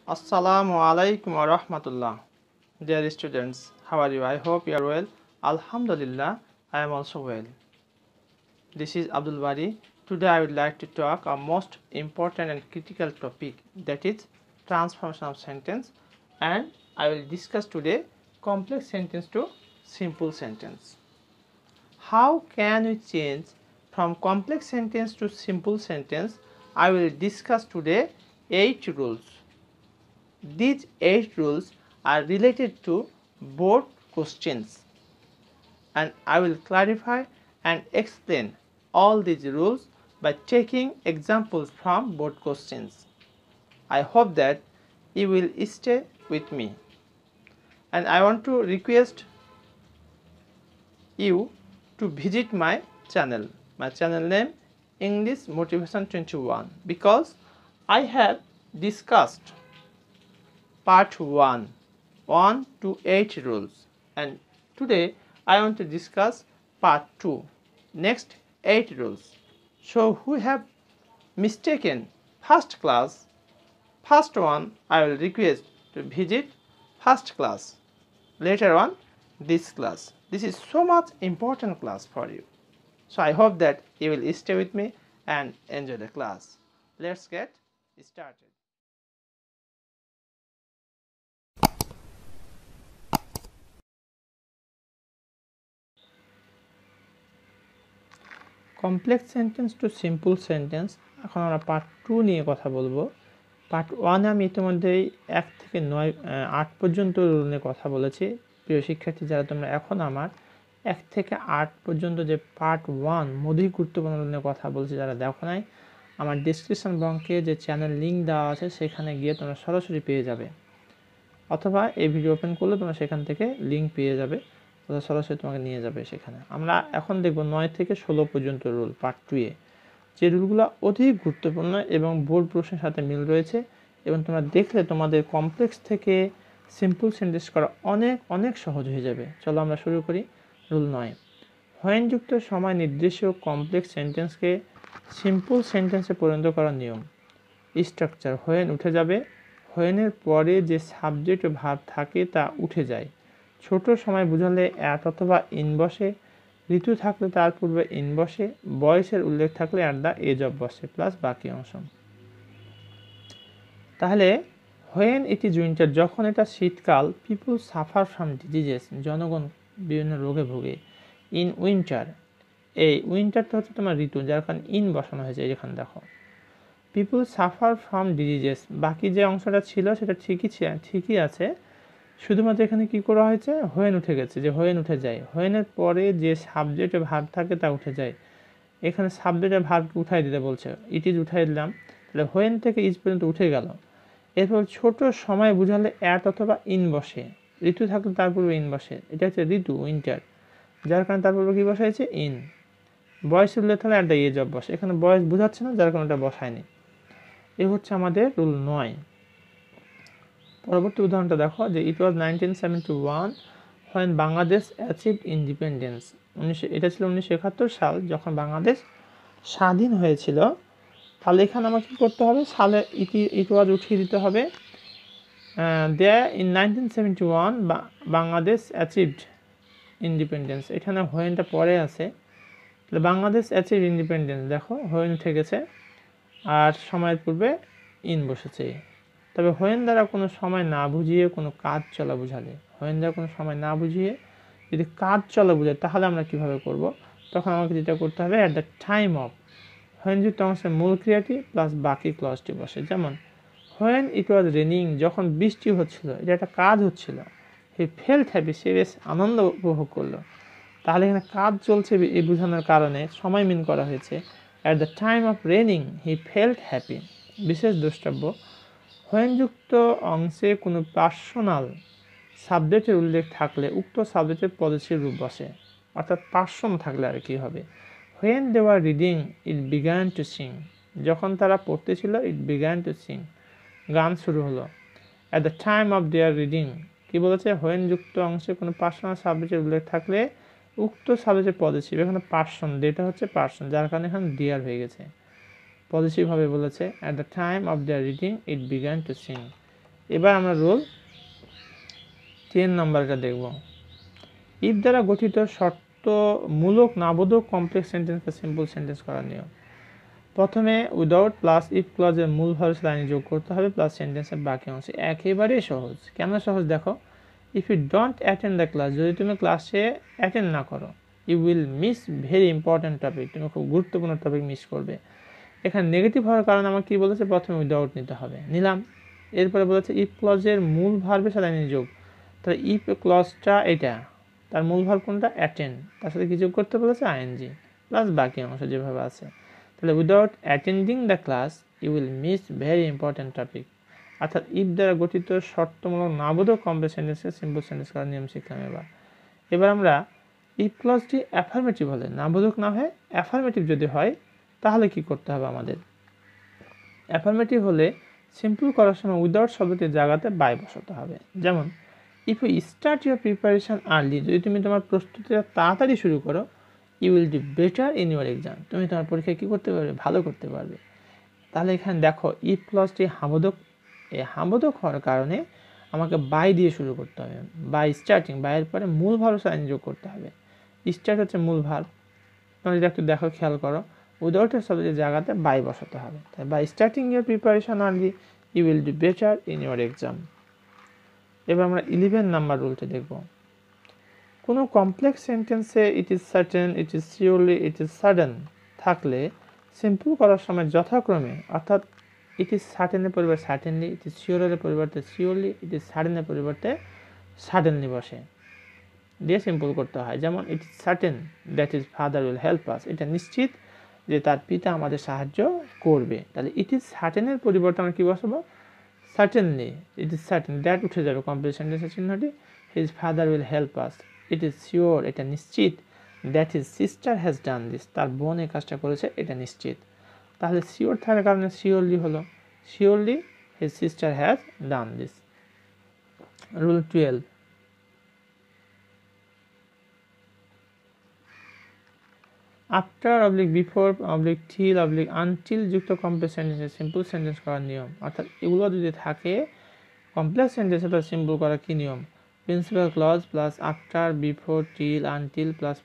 Assalamu alaikum wa rahmatullah. Dear students, how are you? I hope you are well. Alhamdulillah, I am also well. This is Abdul Bari. Today I would like to talk a most important and critical topic, that is transformation of sentence, and I will discuss today complex sentence to simple sentence. How can we change from complex sentence to simple sentence? I will discuss today 8 rules. These 8 rules are related to board questions, and I will clarify and explain all these rules by taking examples from board questions. I hope that you will stay with me, and I want to request you to visit my channel. My channel name English Motivation 21, because I have discussed part 1 to 8 rules, and today I want to discuss part 2, next 8 rules. So who have mistaken first class, first one, I will request to visit first class, later on this class. This is so much important class for you. So I hope that you will stay with me and enjoy the class. Let's get started. Complex sentence to simple sentence, এখন আমরা part 2 নিয়ে কথা বলবো। Part 1 আমি ইতিমধ্যেই 1 থেকে 8 পর্যন্ত rule নিয়ে কথা বলেছি। প্রিয় শিক্ষার্থী, যারা তোমরা এখন আমার 1 থেকে 8 পর্যন্ত যে পার্ট 1 মৌলিক গুরুত্বপূর্ণ রুল নিয়ে কথা বলছি, যারা দেখো নাই, আমার ডেসক্রিপশন বক্সে যে চ্যানেল লিঙ্ক দেওয়া আছে সেখানে গিয়ে তোমরা সরাসরি পেয়ে যাবে, অথবা এই ভিডিও ওপেন করলে তোমরা সেখান থেকে লিঙ্ক পেয়ে যাবে, সরাসরি তোমাকে নিয়ে যাবে সেখানে। আমরা এখন দেখব 9 থেকে 16 পর্যন্ত রুল পার্ট 2 এ, যে রুলগুলো অধিক গুরুত্বপূর্ণ এবং বোর্ড প্রশ্নের সাথে মিল রয়েছে, এবং তোমরা দেখলে তোমাদের কমপ্লেক্স থেকে সিম্পল সেন্টেন্স করা অনেক সহজ হয়ে যাবে। চলো আমরা শুরু করি। রুল 9, হোয়েন যুক্ত সময় নির্দিষ্ট কমপ্লেক্স সেন্টেন্সকে সিম্পল সেন্টেন্সে পরিণত করার নিয়ম। স্ট্রাকচার: হোয়েন উঠে যাবে, হোয়েনের পরে যে সাবজেক্ট ও ভার্ব থাকে তা উঠে যায়। ছোট সময় বোঝালে অ্যাট অথবা ইন বসে, ঋতু থাকলে তার পূর্বে ইন বসে, বয়সের উল্লেখ থাকলে অ্যাট দ্য এজ অফ বসে, প্লাস বাকি অংশ। তাহলে হোয়েন ইট ইজ উইন্টার, যখন এটা শীতকাল, পিপুল সাফার ফ্রম ডিজিজেস, জনগণ বিভিন্ন রোগে ভোগে। ইন উইন্টার, এই উইন্টারটা হচ্ছে তোমার ঋতু, যার কারণে ইন বসানো হয়েছে, যেখানে দেখো। পিপুল সাফার ফ্রম ডিজিজেস, বাকি যে অংশটা ছিল সেটা ঠিকই আছে, শুধুমাত্র এখানে কি করা হয়েছে, হোয়েন উঠে গেছে, যে হোয়েন উঠে যায়। হোয়েনের পরে যে সাবজেক্টে ভার্ব থাকে তা উঠে যায়, এখানে সাবজেক্টের ভার্ব উঠাই দিতে বলছে, ইট ইজ উঠাই দিলাম, তাহলে হোয়েন থেকে ইজ পর্যন্ত উঠে গেল। এরপর ছোট সময় বোঝালে অ্যাট অথবা ইন বসে, ঋতু থাকলে তার পূর্বে ইন বসে, এটা হচ্ছে ঋতু উইন্টার, যার কারণে তার পূর্বে কি বসাইছে, ইন। বয়স উল্লেখ থাকলে অ্যাট দ্য এজ অফ বসে, এখানে বয়স বোঝাচ্ছে না, যার কারণে এটা বসায়নি। এ হচ্ছে আমাদের রুল 9। পরবর্তী উদাহরণটা দেখো, যে ইট ওয়াজ 1971 when বাংলাদেশ অ্যাচিভড ইন্ডিপেন্ডেন্স। এটা ছিল 1971 সাল, যখন বাংলাদেশ স্বাধীন হয়েছিল। তাহলে এখানে আমাকে কী করতে হবে, সালে ইট ওয়াজ উঠিয়ে দিতে হবে। There in 1971 Bangladesh achieved independence, এখানে হোয়েনটা পরে আছে, তাহলে বাংলাদেশ অ্যাচিভ ইন্ডিপেন্ডেন্স, দেখো হোয়েন উঠে গেছে আর সময়ের পূর্বে ইন বসেছে। তবে হোয়েন দ্বারা কোনো সময় না বুঝিয়ে কোনো কাজ চলা বোঝালে, হোয়েন দ্বারা কোনো সময় না বুঝিয়ে যদি কাজ চলা বোঝায়, তাহলে আমরা কিভাবে করব, তখন আমাকে যেটা করতে হবে, at the time of, when যুক্ত অংশের মূল ক্রিয়াটি প্লাস বাকি ক্লজটি বসে। যেমন হোয়েন ইট ওয়াজ রেনিং, যখন বৃষ্টি হচ্ছিল, এটা একটা কাজ হচ্ছিল। হি ফেল্ট হ্যাপি, সে বেশ আনন্দ উপভোগ করলো। তাহলে এখানে কাজ চলছে এই বোঝানোর কারণে সময় মিন করা হয়েছে। At the time of raining he felt happy. বিশেষ দ্রষ্টব্য: হোয়েনযুক্ত অংশে কোনো পার্সোনাল সাবজেক্টের উল্লেখ থাকলে উক্ত সাবজেক্টের পজিটিভ রূপ বসে, অর্থাৎ পার্সন থাকলে আর কি হবে। When they were reading it began to sing, যখন তারা পড়তেছিল, ইট বিগান টু সিং, গান শুরু হলো। At the time of their reading, কি বলেছে, হোয়েনযুক্ত অংশে কোনো পার্সোনাল সাবজেক্টের উল্লেখ থাকলে উক্ত সাবজেক্টের পজিটিভ, এখানে পার্সন, যেটা হচ্ছে পার্সন, যার কারণে এখানে দেয়ার হয়ে গেছে, পজিটিভভাবে বলেছে। At the time of their reading it began to Singh. এবার আমরা রুল 10 নাম্বারটা দেখব। ইফ দ্বারা গঠিত শর্তমূলক নাবোধক কমপ্লেক্স সেন্টেন্সকে সিম্পল সেন্টেন্স করার নিয়ম। প্রথমে উইদাউট প্লাস ইফ ক্লজের মূল ভার্ব লাইনে যোগ করতে হবে প্লাস সেন্টেন্সের বাকি অংশ। একেবারেই সহজ। কেন সহজ দেখো, if you don't attend the class, যদি তুমি ক্লাসে অ্যাটেন্ড না করো, you will miss very important topic, তুমি খুব গুরুত্বপূর্ণ টপিক মিস করবে। এখানে নেগেটিভ হওয়ার কারণে আমার কি বলেছে, প্রথমে উইদাউট নিতে হবে, নিলাম। এরপরে বলেছে ইফ ক্লজের মূল ভার্বের সাথে লাইনে যোগ, তাহলে ইফ ক্লজটা এটা, তার মূল ভার্ব কোনটা, অ্যাটেন্ড, তার সাথে কি যোগ করতে বলেছে, আইএনজি প্লাস বাকি অংশ যেভাবে আছে। তাহলে without attending the class you will miss very important topic. অর্থাৎ ইফ দ্বারা গঠিত শর্তমূলক নাবোধক কমপ্লেক্স সেন্টেন্সকে সিম্পল সেন্টেন্স করার নিয়ম শিখলাম। এবার আমরা ইফ ক্লজটি অ্যাফার্মেটিভ হলে, নাবোধক না হয় অ্যাফার্মেটিভ যদি হয়, তাহলে কি করতে হবে আমাদের। অ্যাফার্মেটিভ হলে সিম্পল করার সময় উইদাউট শব্দটির জায়গাতে বাই বসাতে হবে। যেমন if you start your preparation early, যদি তুমি তোমার প্রস্তুতিটা তাড়াতাড়ি শুরু করো, you will do better in your exam, তুমি তোমার পরীক্ষায় কী করতে পারবে, ভালো করতে পারবে। তাহলে এখানে দেখো ইফ ক্লজটি হাবোধক, এই হাবোধক হওয়ার কারণে আমাকে বাই দিয়ে শুরু করতে হবে। বাই স্টার্টিং, বাইয়ের পরে মূল ভার্ব সাইন যোগ করতে হবে। স্টার্ট হচ্ছে মূল ভার্ব, তোমরা যদি একটু দেখো, খেয়াল করো, উইদাউটের শব্দের জায়গাতে বাই বসাতে হবে। তাই by starting your preparation early you will do better in your exam. এবার আমরা 11 নাম্বার রুলটি দেখব। কোনো কমপ্লেক্স সেন্টেন্সে it is certain, it is surely, it is sudden থাকলে সিম্পল করার সময় যথাক্রমে, অর্থাৎ ইট ইজ সার্টেনের পরিবর্তে সার্টেনলি, ইট ইজ শিওরের পরিবর্তে শিওরলি, ইট ইজ সাডেনের পরিবর্তে সাডেনলি বসে দিয়ে সিম্পল করতে হয়। যেমন ইট is certain that is father will help us, এটা নিশ্চিত যে তার পিতা আমাদের সাহায্য করবে। তাহলে ইট ইজ সার্টেনের পরিবর্তে আমরা কী বসাবো, certainly. It is certain, that উঠে যাবে কমপ্লিট সেন্টেন্সের চিহ্নটি, his father will help us. It is sure, এটা নিশ্চিত, that his sister has done this, তার বোন এই কাজটা করেছে, এটা নিশ্চিত। তাহলে শিওর থাকার কারণে শিওরলি হলো, surely his sister has done this. Rule 12, after oblique before oblique till oblique until যুক্ত কমপ্লেক্স সেন্টেন্সে সিম্পল সেন্টেন্স করার নিয়ম। অর্থাৎ এগুলো যদি থাকে কমপ্লেক্স সেন্টেন্সে, তাহলে সিম্পল করার কী নিয়ম, principal clause plus after before till until plus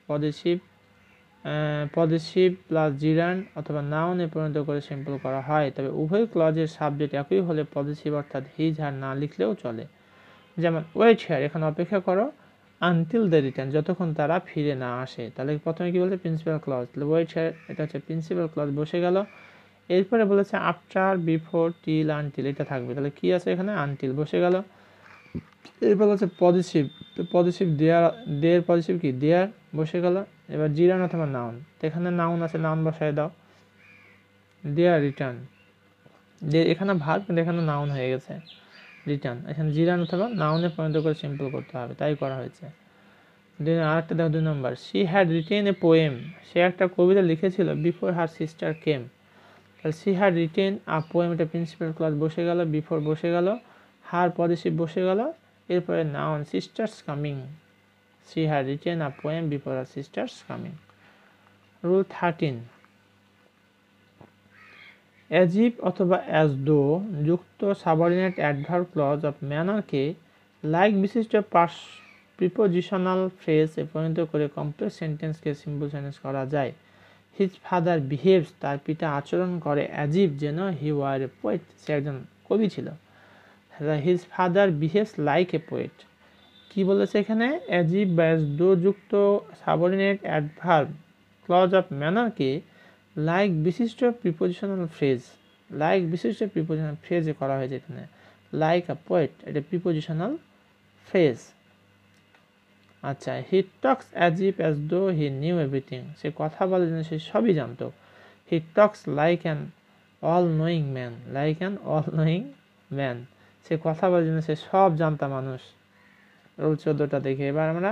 positive plus gerund অথবা নাউনে পরিণত করে সিম্পল করা হয়। তবে উভয় ক্লজের সাবজেক্ট একই হলে পজিটিভ অর্থাৎ হিজ হার না লিখলেও চলে। যেমন ওয়েট হিয়ার, এখানে অপেক্ষা করো, আনটিল দ্য রিটার্ন, যতক্ষণ তারা ফিরে না আসে। তাহলে প্রথমে কি বলছে, প্রিন্সিপাল ক্লজ, তাহলে ওয়েট হিয়ার এটা হচ্ছে প্রিন্সিপাল ক্লজ বসে গেল। এরপরে বলেছে আফটার বিফোর টিল আনটিল, এটা থাকবে, তাহলে কি আছে এখানে, আনটিল বসে গেল। এরপর হচ্ছে পজিটিভ, তো পজিটিভ দেয়ার পজিটিভ কি, দেয়ার বসে গেল। এবার জিরান অথবা নাউন, তো এখানে নাউন আছে, নাউন বসায় দাও, দেয়ার রিটার্ন, এখানে ভার্ব কিন্তু এখানে নাউন হয়ে গেছে, রিটার্ন, এখানে জিরান অথবা নাউনে পরিণত করে সিম্পল করতে হবে, তাই করা হয়েছে। আরেকটা দেখো 2 নম্বর, she had written a poem, সে একটা কবিতা লিখেছিল, বিফোর হার সিস্টার কেম। তাহলে she had written a poem, এটা প্রিন্সিপাল ক্লজ বসে গেল, বিফোর বসে গেল, হার পজিটিভ বসে গেল, এরপরে noun sisters coming, she had written a poem before her sisters coming. Rule 13, as if অথবা অ্যাজ দো যুক্ত সাবঅর্ডিনেট অ্যাডভার্ব ক্লজ অফ ম্যানারকে লাইক বিশিষ্ট প্রিপোজিশনাল ফ্রেজে পরিণত করে কমপ্লেক্স সেন্টেন্সকে সিম্পল সেন্টেন্স করা যায়। হিজ ফাদার বিহেভস, তার পিতা আচরণ করে, অ্যাজ ইফ যেন হি ওয়ার এ পোয়েট, সে একজন কবি ছিল। His father behaves like a poet, কি বলেছে এখানে, অ্যাজ ইফ বা অ্যাজ দো যুক্ত সাবঅর্ডিনেট অ্যাডভার্ব ক্লজ অফ ম্যানারকে লাইক বিশিষ্ট প্রিপোজিশনাল ফ্রেজ, লাইক বিশিষ্ট প্রিপোজিশনাল ফ্রেজে করা হয়েছে এখানে, লাইক আ পোয়েট, এটা প্রিপোজিশনাল ফ্রেজ। আচ্ছা, he talks as if as though he new everything, সে কথা বলে যেন সে সবই জানতো। He talks like an all knowing man, like an all knowing man, সে কথা বলে যেন সে সব জানতা মানুষ। রুল 14টা দেখে এবার আমরা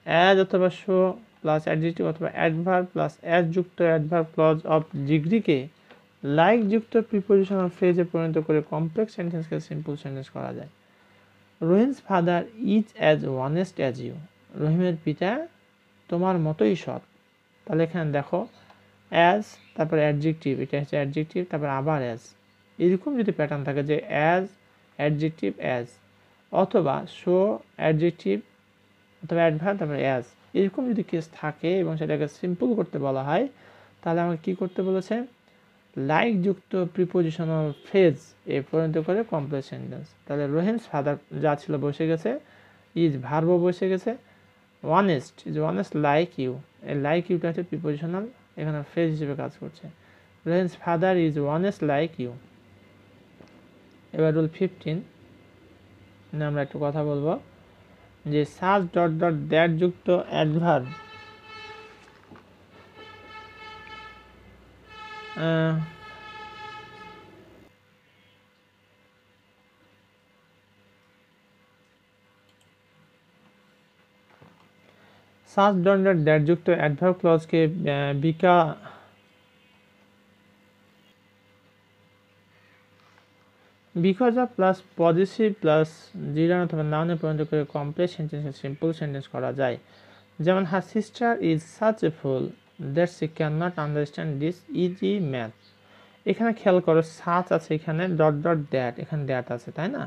অ্যাজ অথবা শো প্লাস অ্যাডজেক্টিভ অথবা অ্যাডভার্ব প্লাস অ্যাজ যুক্ত অ্যাডভার্ব ক্লজ অফ ডিগ্রিকে লাইক যুক্ত প্রিপোজিশনাল ফ্রেজে পরিণত করে কমপ্লেক্স সেন্টেন্সকে সিম্পল সেন্টেন্স করা যায়। Rahim's father is as honest as you, রহিমের পিতা তোমার মতোই সৎ। তাহলে এখানে দেখো অ্যাজ, তারপর অ্যাডজেক্টিভ, এটা হচ্ছে অ্যাডজেক্টিভ, তারপর আবার অ্যাজ, এরকম যদি প্যাটার্ন থাকে যে অ্যাজ অ্যাডজেক্টিভ অ্যাজ, অথবা শো অ্যাডজেক্টিভ অথবা অ্যাডভার্ব তারপরে অ্যাজ, এরকম যদি কেস থাকে এবং সেটাকে সিম্পল করতে বলা হয়, তাহলে আমাকে কী করতে বলেছে, লাইক যুক্ত প্রিপোজিশনাল ফ্রেজ এ পরিণত করে কমপ্লেক্স সেন্টেন্স। তাহলে রোহেনস ফাদার যা ছিল বসে গেছে, ইজ ভার্ব বসে গেছে, honest is honest like you, এই লাইক ইউটা হচ্ছে প্রিপোজিশনাল, এখানে ফ্রেজ হিসেবে কাজ করছে। Rohan's father is honest like you. এবার রুল 15 আমরা একটু কথা বলবো যে সাজ ডট ডট দ্যাট যুক্ত adverb such dot dot that যুক্ত অ্যাডভার্ব ক্লজকে because of plus positive plus gerund অথবা নাউনে পরিণত করে কমপ্লেক্স সেন্টেন্স সিম্পল সেন্টেন্স করা যায়। যেমন her sister is such a full that she can not understand this easy math. এখানে খেয়াল করো, সাচ আছে এখানে, ডট ডট দ্যাট, এখানে দ্যাট আছে, তাই না?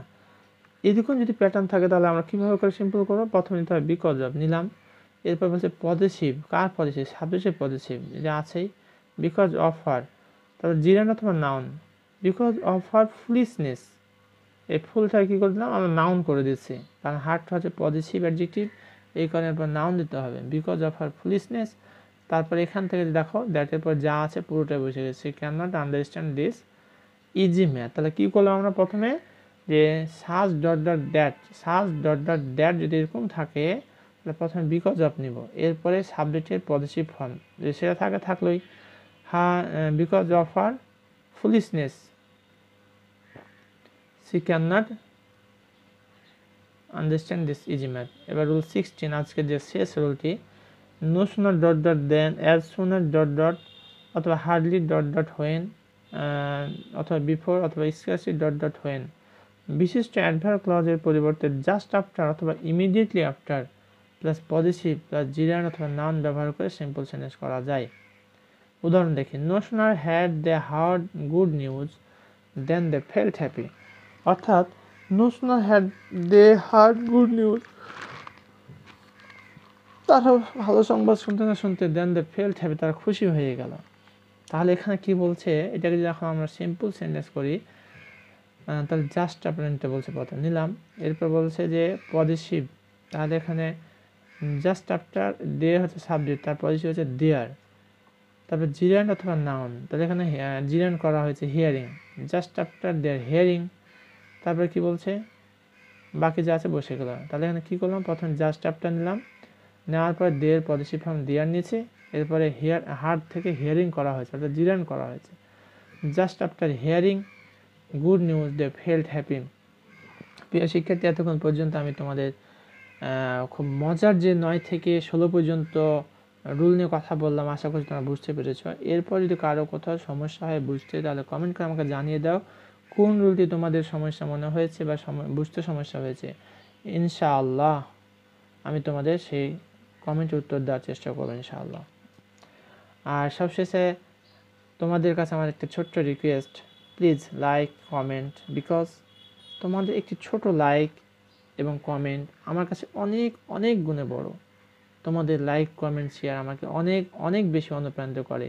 এরকম যদি প্যাটার্ন থাকে তাহলে আমরা কীভাবে করে সিম্পল করবো, প্রথমে নিতে হবে বিকজ অফ, নিলাম। এরপর বলছে পজিটিভ, কার পজিটিভ, সাবজেক্টের পজিটিভ, এটা আছেই, বিকজ অফ হার, তাহলে জিরান অথবা noun, because of her foolishness, এই ফুলটা কী করে দিলাম আমরা নাউন করে দিচ্ছি, কারণ হারটা হচ্ছে পজিটিভ অ্যাডজেক্টিভ, এই কারণে এরপর নাউন দিতে হবে, বিকজ অফ হার ফুলিশনেস। তারপর এখান থেকে দেখো দ্যাটের পর যা আছে পুরোটাই বসে গেছে, can not understand this easy math. তাহলে কী করলাম আমরা প্রথমে, যে সাজ ডট ডট দ্যাট, সাজ ডট ডট দ্যাট যদি এরকম থাকে তাহলে প্রথমে বিকজ অফ নিব, এরপরে সাবজেক্টের পজিটিভ ফর্ম যদি সেটা থাকলোই, because of her foolishness she cannot understand this easy math. এবার রুল 16 আজকে যে শেষ রুলটি, no sooner dot dot then, as sooner dot dot, অথবা হার্ডলি ডট ডট হোয়েন, অথবা বিফোর, অথবা স্কার্সলি ডট ডট হোয়েন, বিশিষ্ট অ্যাডভার্ব ক্লজের পরিবর্তে জাস্ট আফটার অথবা immediately after plus positive plus gerund অথবা নাউন ব্যবহার করে সিম্পল সেন্টেন্স করা যায়। উদাহরণ দেখি, no sooner had they heard good news then they felt happy, অর্থাৎ no sooner had they heard good news, তারা ভালো সংবাদ শুনতে না শুনতে দেন দে ফেল্ট হ্যাপি, তারা খুশি হয়ে গেল। তাহলে এখানে কি বলছে, এটাকে যদি এখন আমরা সিম্পল সেন্টেন্স করি তাহলে জাস্ট আপনার নিতে বলছে, প্রথম নিলাম, এরপর বলছে যে পজিটিভ, তাহলে এখানে জাস্ট আফটার দে হচ্ছে সাবজেক্ট, তার পজিটিভ হচ্ছে দেয়ার, তারপর জিরান অথবা নাউন, তাহলে এখানে জিরান করা হয়েছে hearing, just after their hearing, তারপরে কি বলছে বাকি যা আছে বসে গেল। তাহলে এখানে কী করলাম, প্রথমে জাস্ট আফটার নিলাম, নেওয়ার পর দেয়ার পজিটিভ ফর্ম দেয়ার নিচে, এরপরে হার্ড থেকে হিয়ারিং করা হয়েছে, অর্থাৎ জিরান করা হয়েছে, just after hearing good news they felt happy. প্রিয় শিক্ষার্থী, এতক্ষণ পর্যন্ত আমি তোমাদের খুব মজার যে 9 থেকে 16 পর্যন্ত রুল নিয়ে কথা বললাম, আশা করি তোমরা বুঝতে পেরেছ। এরপর যদি কারো কোথাও সমস্যা হয় বুঝতে, তাহলে কমেন্ট করে আমাকে জানিয়ে দাও কোন রুলটি তোমাদের সমস্যা মনে হয়েছে বা বুঝতে সমস্যা হয়েছে। ইনশাআল্লাহ আমি তোমাদের সেই কমেন্টে উত্তর দেওয়ার চেষ্টা করবো ইনশাআল্লাহ। আর সবশেষে তোমাদের কাছে আমার একটা ছোট্ট request, please like comment, because তোমাদের একটি ছোট লাইক এবং কমেন্ট আমার কাছে অনেক অনেক গুণে বড়। তোমাদের লাইক কমেন্ট শেয়ার আমাকে অনেক অনেক বেশি অনুপ্রাণিত করে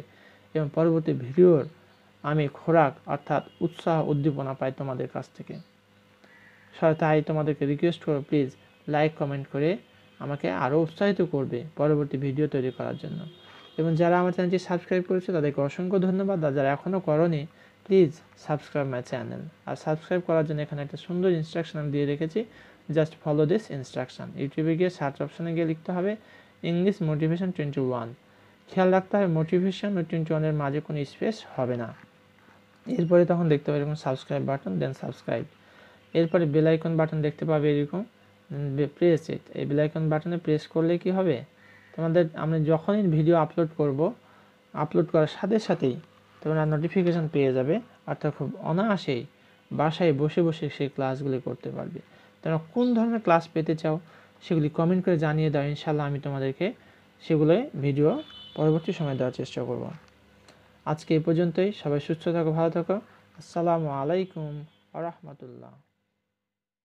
এবং পরবর্তী ভিডিওর আমি খোরাক অর্থাৎ উৎসাহ উদ্দীপনা পাই তোমাদের কাছ থেকে। তাই তোমাদেরকে রিকোয়েস্ট করো, প্লিজ লাইক কমেন্ট করে আমাকে আরও উৎসাহিত করবে পরবর্তী ভিডিও তৈরি করার জন্য। এবং যারা আমার চ্যানেলটি সাবস্ক্রাইব করেছে তাদেরকে অসংখ্য ধন্যবাদ, আর যারা এখনও করোনি প্লিজ সাবস্ক্রাইব মাই চ্যানেল। আর সাবস্ক্রাইব করার জন্য এখানে একটা সুন্দর ইনস্ট্রাকশন আমি দিয়ে রেখেছি, জাস্ট ফলো দিস ইনস্ট্রাকশন। ইউটিউবে গিয়ে সার্চ অপশানে গিয়ে লিখতে হবে ইংলিশ মোটিভেশন 21। খেয়াল রাখতে হবে মোটিভেশন ও 21-এর মাঝে কোনো স্পেস হবে না। এরপরে তখন দেখতে পাবে এরকম সাবস্ক্রাইব বাটন, দেন সাবস্ক্রাইব। এরপরে বেল আইকন বাটন দেখতে পাবে এরকম, প্রেস ইট। এই বেল আইকন বাটনে প্রেস করলে কি হবে, আমরা যখনই ভিডিও আপলোড করার সাথে সাথেই তোমরা নোটিফিকেশান পেয়ে যাবে, অর্থাৎ খুব অনায়াসেই বাসায় বসে বসে সেই ক্লাসগুলি করতে পারবে। তোমরা কোন ধরনের ক্লাস পেতে চাও সেগুলি কমেন্ট করে জানিয়ে দাও, ইনশাল্লাহ আমি তোমাদেরকে সেগুলোই ভিডিও পরবর্তী সময় দেওয়ার চেষ্টা করব। আজকে এই পর্যন্তই। সবাই সুস্থ থাকো, ভালো থাকো। আসসালামু আলাইকুম ওয়া রাহমাতুল্লাহ।